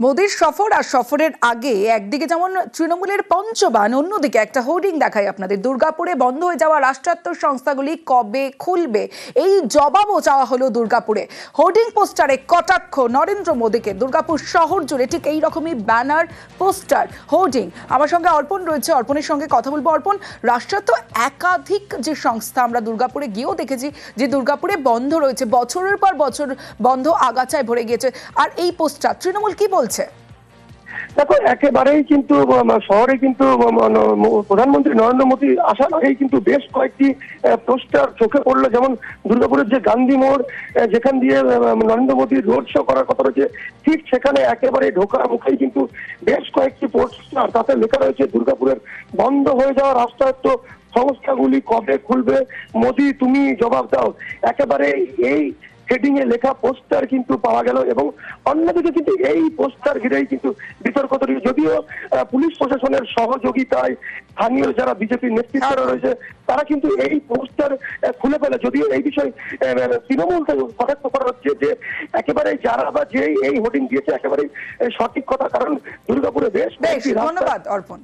মোদির সফর আর সফরের আগে একদিকে যেমন তৃণমূলের পঞ্চবান, অন্যদিকে একটা হোর্ডিং দেখাই আপনাদের। দুর্গাপুরে বন্ধ হয়ে যাওয়া রাষ্ট্রায়ত্ত সংস্থাগুলি কবে খুলবে, এই জবাবও চাওয়া হলো দুর্গাপুরে। হোর্ডিং পোস্টারে কটাক্ষ নরেন্দ্র মোদীকে। দুর্গাপুর শহর জুড়ে ঠিক এইরকমই ব্যানার, পোস্টার, হোর্ডিং। আমার সঙ্গে অর্পণ রয়েছে, অর্পণের সঙ্গে কথা বলবো। অর্পণ, রাষ্ট্রায়ত্ত একাধিক যে সংস্থা আমরা দুর্গাপুরে গিয়েও দেখেছি যে দুর্গাপুরে বন্ধ রয়েছে, বছরের পর বছর বন্ধ, আগাছায় ভরে গিয়েছে। আর এই পোস্টার তৃণমূল কি বলছে? দেখো, একেবারেই কিন্তু শহরে কিন্তু প্রধানমন্ত্রী নরেন্দ্র মোদী আসার আগেই কিন্তু বেশ কয়েকটি পোস্টার চোখে পড়লো। যেমন দুর্গাপুরের যে গান্ধী মোড়, যেখান দিয়ে নরেন্দ্র মোদী রোড শো করার কথা রয়েছে, ঠিক সেখানে একেবারে ঢোকার মুখেই কিন্তু বেশ কয়েকটি পোস্টার, তাতে লেখা রয়েছে দুর্গাপুরের বন্ধ হয়ে যাওয়া রাষ্ট্রায়ত্ত সংস্থাগুলি কবে খুলবে, মোদী তুমি জবাব দাও। একেবারে এই হেডিং এ লেখা পোস্টার কিন্তু পাওয়া গেল। এবং অন্যদিকে কিন্তু এই পোস্টার ঘিরেই কিন্তু বিতর্ক তৈরি। যদিও পুলিশ প্রশাসনের সহযোগিতায় স্থানীয় যারা বিজেপি নেতৃত্বরা রয়েছে তারা কিন্তু এই পোস্টার খুলে ফেলে। যদিও এই বিষয়ে তৃণমূল কটাক্ষ করা হচ্ছে যে একেবারে যারা বা যেই এই হোর্ডিং দিয়েছে একেবারে সঠিক কথা, কারণ দুর্গাপুরে বেশ ধন্যবাদ অর্পণ।